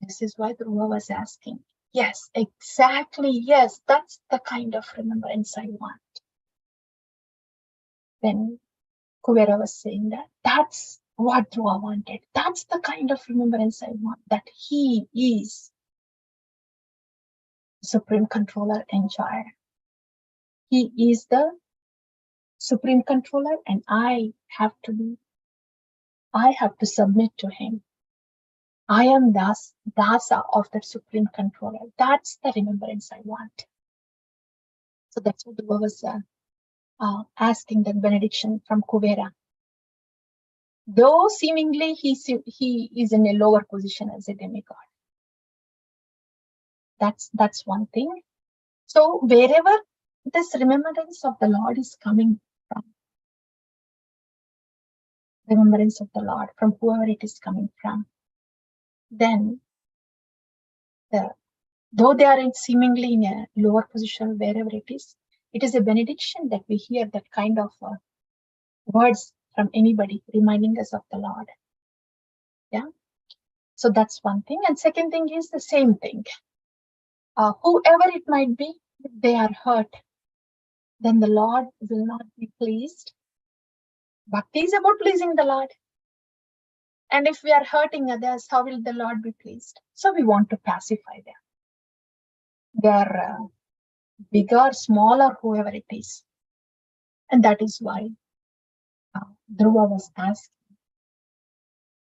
This is why Dhruva was asking, yes, exactly, yes, that's the kind of remembrance I want. Then Kuvera was saying that's what Dhruva wanted. That's the kind of remembrance I want, that he is the supreme controller, enjoyer. He is the supreme controller and I have to submit to him. I am Dasa of the supreme controller. That's the remembrance I want. So that's what Dhruva was asking that benediction from Kuvera. Though seemingly he is in a lower position as a demigod. That's one thing. So wherever this remembrance of the Lord is coming from, remembrance of the Lord, from whoever it is coming from, then though they are seemingly in a lower position, wherever it is, It is a benediction that we hear that kind of words from anybody reminding us of the Lord. Yeah. So that's one thing. And second thing is the same thing. Whoever it might be, if they are hurt, then the Lord will not be pleased. Bhakti is about pleasing the Lord. And if we are hurting others, how will the Lord be pleased? So we want to pacify them. They are big or small or whoever it is. And that is why Dhruva was asking.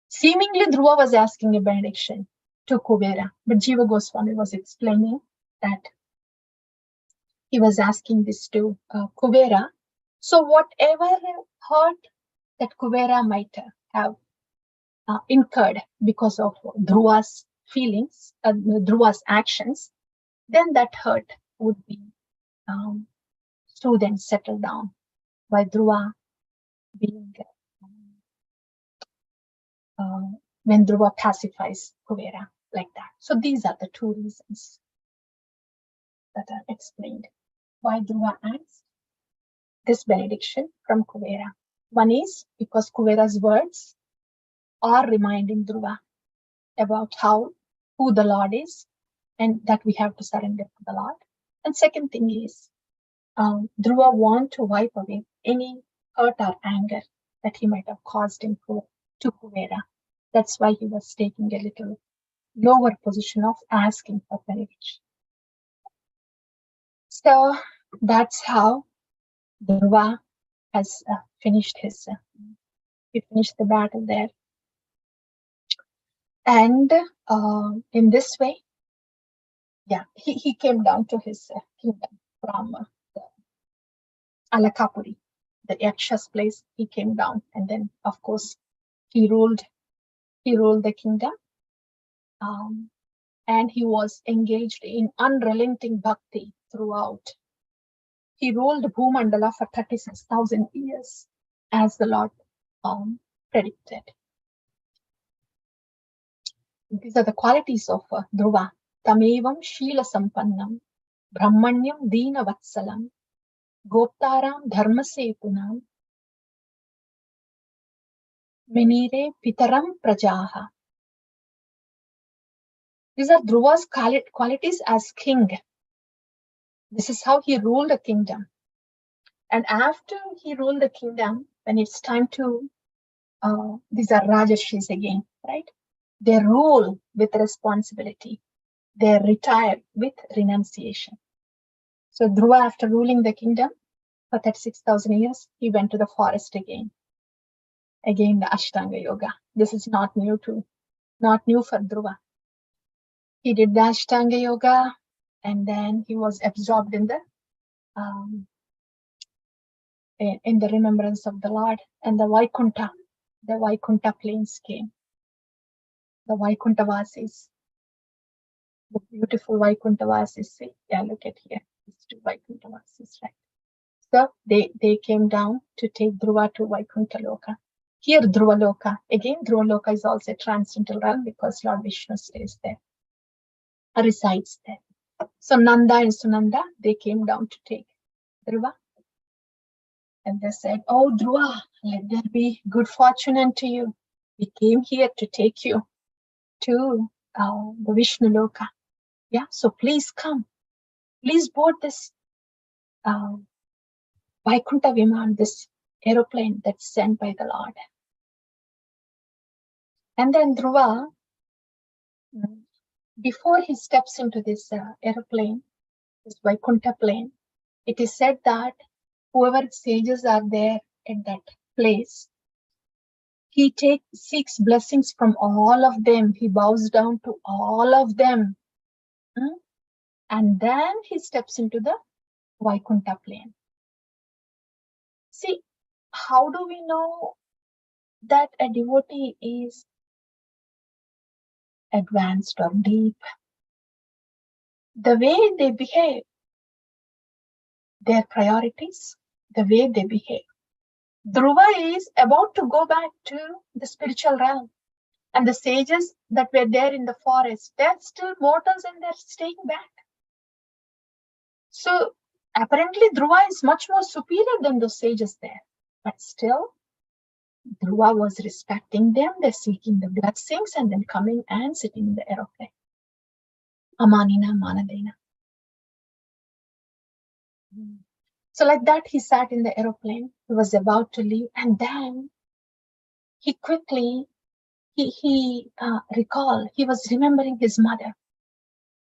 Seemingly, Dhruva was asking a benediction to Kubera, but Jiva Goswami was explaining that he was asking this to Kubera. So whatever hurt that Kubera might have incurred because of Dhruva's feelings, Dhruva's actions, then that hurt would be soothed and settled down by Dhruva being when Dhruva pacifies Kubera like that. So these are the two reasons that are explained why Dhruva asked this benediction from Kubera. One is because Kubera's words are reminding Dhruva about who the Lord is and that we have to surrender to the Lord. And second thing is Dhruva want to wipe away any hurt or anger that he might have caused to Kubera. That's why he was taking a little lower position of asking for benediction. So that's how Dhruva has finished he finished the battle there. And in this way, he came down to his kingdom from Alakapuri, the Yaksha's place. He came down, and then of course he ruled the kingdom, and he was engaged in unrelenting bhakti throughout. He ruled Bhumandala for 36,000 years, as the Lord predicted. These are the qualities of Dhruva. Tamevam Shila Sampannam, Brahmanyam Dina Vatsalam, Goptaram Dharma Setunam, Menire Pitaram Prajaha. These are Dhruva's qualities as king. This is how he ruled a kingdom. And after he ruled the kingdom, when it's time to, these are Rajashis again, right? They rule with responsibility. They retire with renunciation. So Dhruva, after ruling the kingdom for 36,000 years, he went to the forest again. Again, the Ashtanga Yoga. This is not new for Dhruva. He did the Ashtanga Yoga, and then he was absorbed in the remembrance of the Lord. And the Vaikuntha plains came. The Vaikuntavasis, the beautiful Vaikuntavasis. See, look at here. These two Vaikuntavasis, right? So they came down to take Dhruva to Vaikuntha Loka. Here, Dhruva Loka. Again, Dhruva Loka is also a transcendental realm because Lord Vishnu stays there, resides there. So Nanda and Sunanda, they came down to take Dhruva. And they said, "Oh, Dhruva, let there be good fortune unto you. We came here to take you to the Vishnu Loka. Yeah, so please come. Please board this Vaikuntha Viman, this aeroplane that's sent by the Lord." And then Dhruva, before he steps into this aeroplane, this Vaikuntha plane, it is said that whoever sages are there at that place, he seeks blessings from all of them. He bows down to all of them. And then he steps into the Vaikuntha plane. See, how do we know that a devotee is advanced or deep? The way they behave, their priorities, the way they behave. Dhruva is about to go back to the spiritual realm. And the sages that were there in the forest, they're still mortals and they're staying back. So Apparently, Dhruva is much more superior than those sages there. But still, Dhruva was respecting them. They're seeking the blessings and then coming and sitting in the aeroplane. Amanina Manadena. So like that, he sat in the aeroplane. He was about to leave, and then he quickly recalled. He was remembering his mother,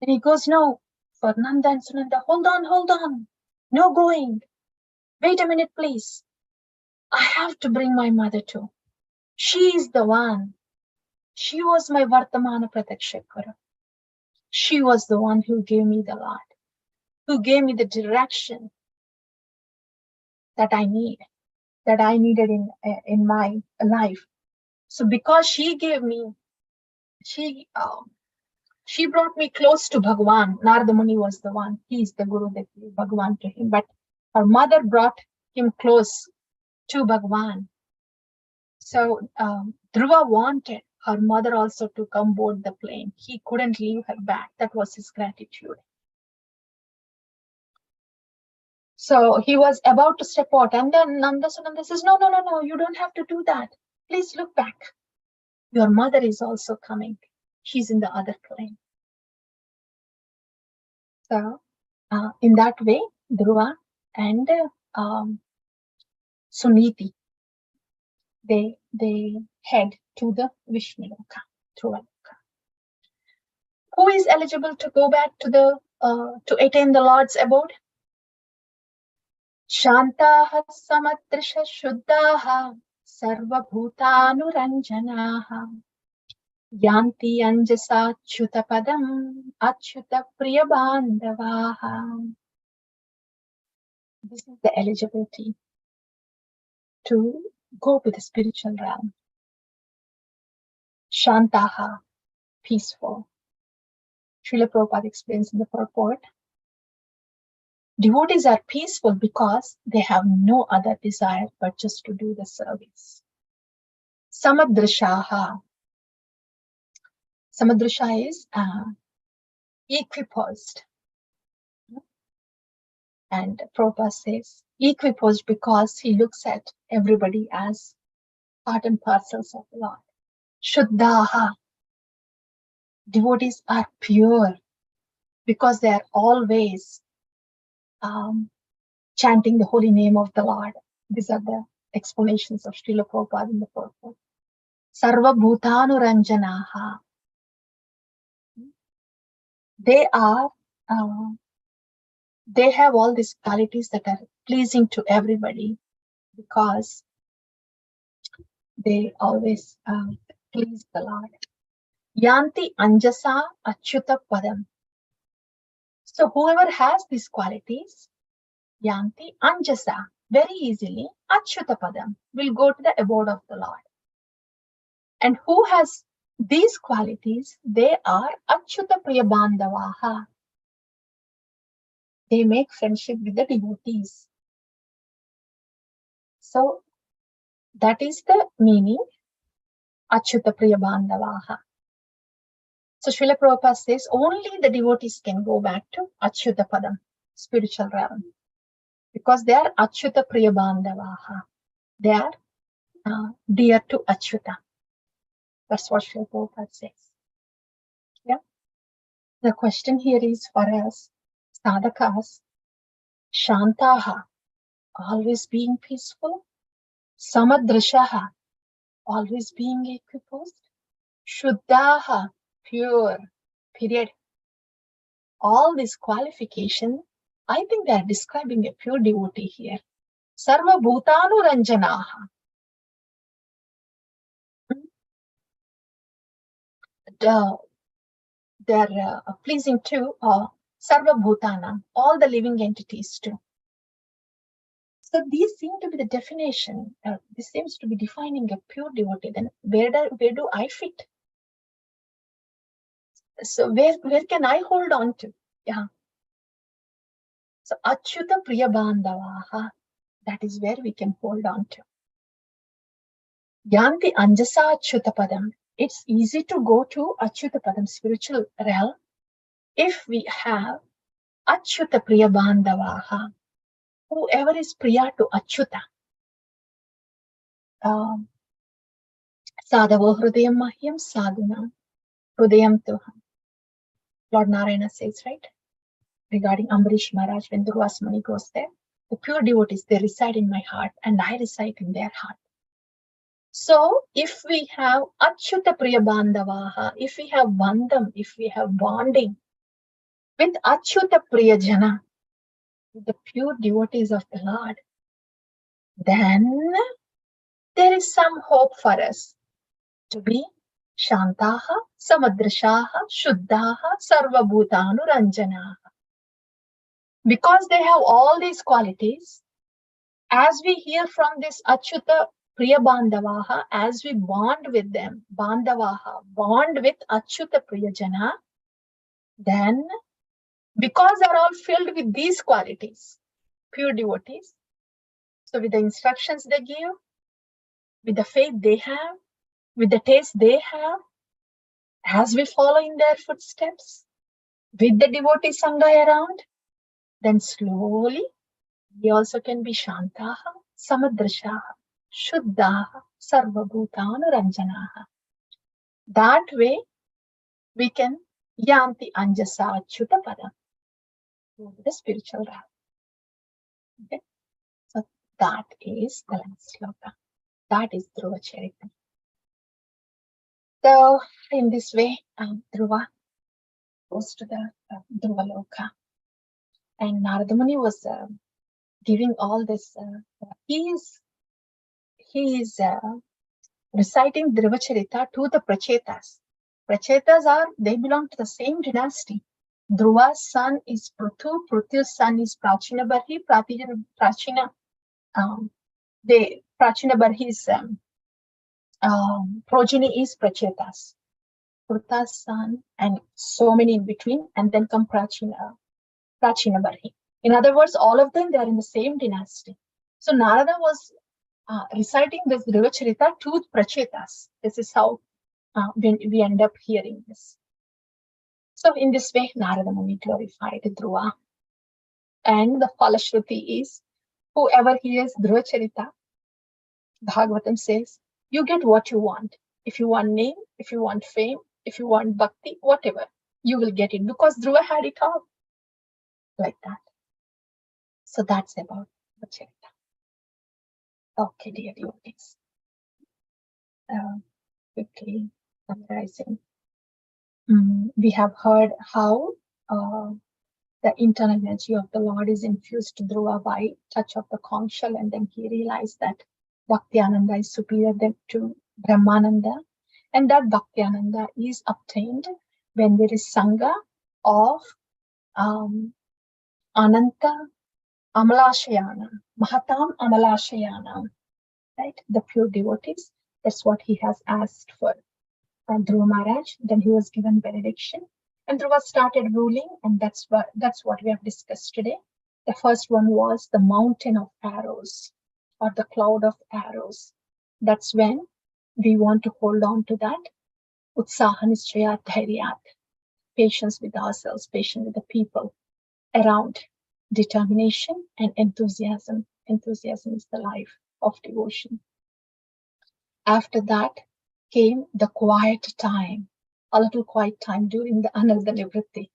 and he goes, "No, for Nanda and Sunanda, hold on, no going. Wait a minute, please. I have to bring my mother too. She is the one. She was my Vartamana Pratakshakara. She was the one who gave me the Lord, who gave me the direction that I needed in my life. So because she gave me, she brought me close to Bhagwan. Narada Muni was the one. He is the Guru that gave Bhagwan to him. But her mother brought him close to Bhagwan. So Dhruva wanted her mother also to come board the plane. He couldn't leave her back. That was his gratitude. So he was about to step out, and then Nanda Sunanda says, no, you don't have to do that. Please look back. Your mother is also coming. She's in the other plane. So in that way, Dhruva and Suniti, they head to the Vishnu Loka, Dhruva Loka. Who is eligible to go back to the to attain the Lord's abode? Shantaha samadrisha shuddhaha sarva bhutanuranjanaha yanti anjasa achyuta padam achyuta priya bandavaha. This is the eligibility to go to the spiritual realm. Shantaha, peaceful. Srila Prabhupada explains in the purport, devotees are peaceful because they have no other desire but just to do the service. Samadrishaha. Samadrisha is equiposed. And Prabhupada says, equiposed because he looks at everybody as part and parcels of the Lord. Shuddhaha. Devotees are pure because they are always chanting the holy name of the Lord. These are the explanations of Srila Prabhupada in the purport. Sarva bhutanuranjanaha. They are, they have all these qualities that are pleasing to everybody because they always please the Lord. Yanti anjasa achyuta padam. So whoever has these qualities, yanti anjasa, very easily, achyuta padam, will go to the abode of the Lord. And who has these qualities, they are achyuta priya bandavaha. They make friendship with the devotees. So that is the meaning, achyuta priya bandavaha. So Srila Prabhupada says only the devotees can go back to achyuta padam, spiritual realm, because they are achyuta priya bandavaha. They are dear to achyuta. That's what Srila Prabhupada says. Yeah. The question here is for us, sadhakas, shantaha, always being peaceful, samadrishaha, always being equiposed, shuddhaha, pure, period. All these qualifications, I think they are describing a pure devotee here. Sarva bhutanuranjanaha. They're pleasing to Sarva Bhutana, all the living entities too. So these seem to be the definition. This seems to be defining a pure devotee. Then where do I fit? So where can I hold on to? Yeah. So Achyuta Priya Bandavaha, that is where we can hold on to. Yanti Anjasa Achyuta Padam. It's easy to go to Achyuta Padam, spiritual realm, if we have Achyuta Priya Bandavaha. Whoever is Priya to Achyuta. Sadhavo Hrudayam Mahyam Sadhuna Hrudayam Tuham. Lord Narayana says, right? Regarding Ambarish Maharaj, when Durvasmani goes there, the pure devotees, they reside in my heart and I reside in their heart. So if we have Achyuta Priya Bandavaha, if we have bandham, if we have bonding with Achyuta Priya Jana, the pure devotees of the Lord, then there is some hope for us to be Shantaha, Samadrashaha, Shuddhaha, Sarvabhutanuranjanaha. Because they have all these qualities, as we hear from this Achyuta Priya Bandavaha, as we bond with them, Bandavaha, bond with Achyuta Priya Jana, then because they're all filled with these qualities, pure devotees, so with the instructions they give, with the faith they have, with the taste they have, as we follow in their footsteps, with the devotee sangha around, then slowly we also can be Shantaha, Samadrashaha, Shuddhaha, Sarvabhutanuranjanaha. That way we can Yanti Anjasa Achyuta Padam, the spiritual realm. Okay? So that is the last sloka. That is Dhruva Charita. So in this way, Dhruva goes to the Dhruva Loka. And Narada Muni was giving all this. He is reciting Dhruva Charita to the Prachetas. Prachetas they belong to the same dynasty. Dhruva's son is Prithu, Prithu's son is Prachina Barhi, Prachina Barhi's progeny is Prachetas. Prithu's son and so many in between, and then come Prachina Barhi. In other words, all of them, they are in the same dynasty. So Narada was reciting this Dhruva Charita to Prachetas. This is how we end up hearing this. So in this way, Narada Muni glorified Dhruva. And the Falashruti is, whoever hears Dhruva Charita, Bhagavatam says, you get what you want. If you want name, if you want fame, if you want bhakti, whatever, you will get it, because Dhruva had it all. Like that. So that's about Dhruva Charita. Okay, dear devotees. Quickly summarizing. We have heard how the internal energy of the Lord is infused to Dhruva by touch of the conch shell, and then he realized that Bhakti-ananda is superior to Brahmananda, and that Bhakti-ananda is obtained when there is Sangha of Ananta Amalashayana, Mahatam Amalashayana, right? The pure devotees. That's what he has asked for. Dhruva Maharaj, then he was given benediction, and Dhruva started ruling, and that's what we have discussed today. The first one was the mountain of arrows, or the cloud of arrows. That's when we want to hold on to that. Utsaha Nischayat Dhairyat, patience with ourselves, patience with the people around, determination and enthusiasm. Enthusiasm is the life of devotion. After that came the quiet time, a little quiet time during the Anarda Nivritti,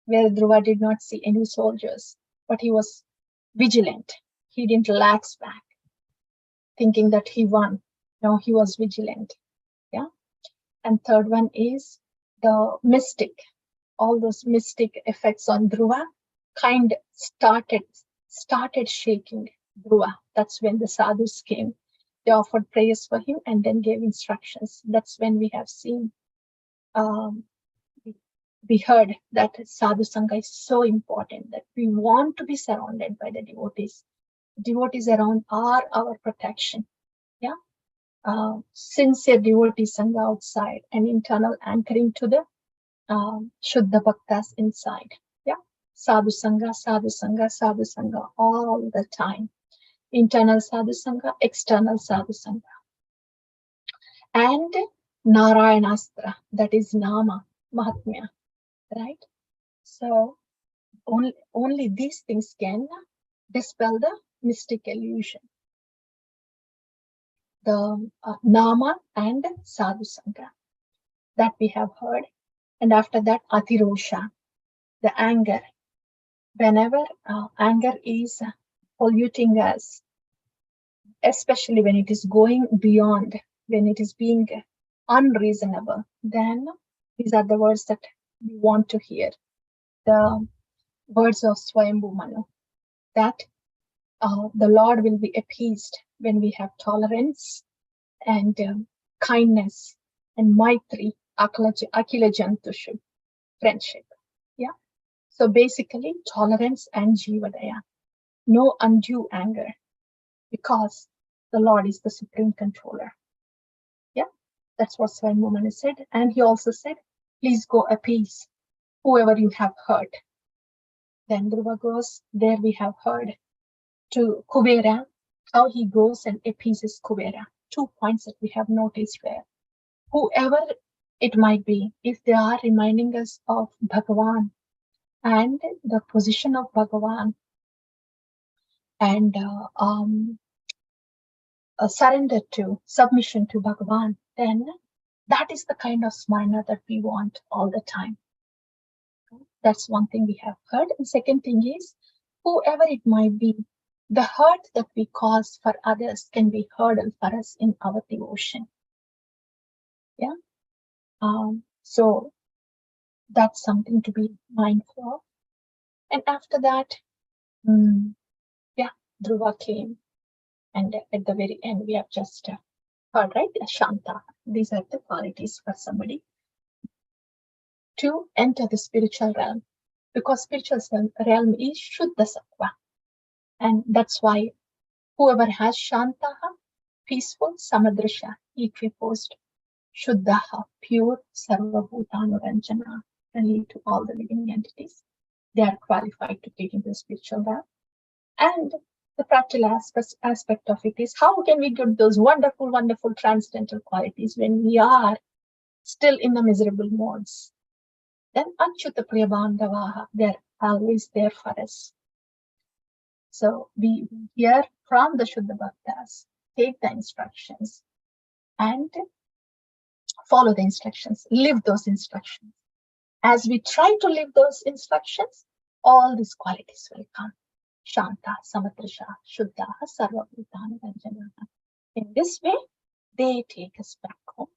where Dhruva did not see any soldiers, but he was vigilant. He didn't relax back, thinking that he won. No, he was vigilant. Yeah. And third one is the mystic. All those mystic effects on Dhruva kind started shaking Dhruva. That's when the sadhus came. They offered prayers for him and then gave instructions. That's when we have seen, we heard that sadhu sangha is so important, that we want to be surrounded by the devotees. Devotees around are our protection. Yeah. Sincere devotee sangha outside and internal anchoring to the Shuddha Bhaktas inside. Yeah. Sadhu sangha, sadhu sangha, sadhu sangha all the time. Internal sadhu sangha, external sadhu sangha. And Narayanastra, that is Nama, Mahatmya, right? So only these things can dispel the mystic illusion. The Nama and Sadhu Sangha that we have heard. And after that, Atirosha, the anger. Whenever anger is polluting us, especially when it is going beyond, when it is being unreasonable, then these are the words that we want to hear. The words of Swayambhu Manu, that the Lord will be appeased when we have tolerance and kindness and maitri, akila jantushu, friendship. Yeah. So basically, tolerance and jivadaya, no undue anger, because the Lord is the supreme controller. Yeah, that's what Swayambhu Manu said. And he also said, please go appease whoever you have hurt. Then Dhruva goes, there we have heard, to Kubera, how he goes and appeases Kubera. 2 points that we have noticed there. Whoever it might be, if they are reminding us of Bhagavan and the position of Bhagavan and surrender to, submission to Bhagavan, then that is the kind of smarna that we want all the time. That's one thing we have heard. And second thing is, whoever it might be, the hurt that we cause for others can be hurdle for us in our devotion. Yeah. So that's something to be mindful of. And after that, Dhruva came. And at the very end, we have just heard, right? Shanta. These are the qualities for somebody to enter the spiritual realm, because spiritual realm is Shuddha Sattva. And that's why whoever has Shantaha, peaceful, Samadrisha, equiposed, Shuddhaha, pure, Sarvabhutanuranjana, friendly to all the living entities, they are qualified to get into the spiritual realm. And the practical aspect of it is, how can we get those wonderful, wonderful transcendental qualities when we are still in the miserable modes? Then Achyuta Priyabandavaha, they're always there for us. So we hear from the Shuddha Bhaktas, take the instructions and follow the instructions, live those instructions. As we try to live those instructions, all these qualities will come. Shanta, Samadrisha, Shuddha, Sarvabhutana, Ranjana. In this way, they take us back home.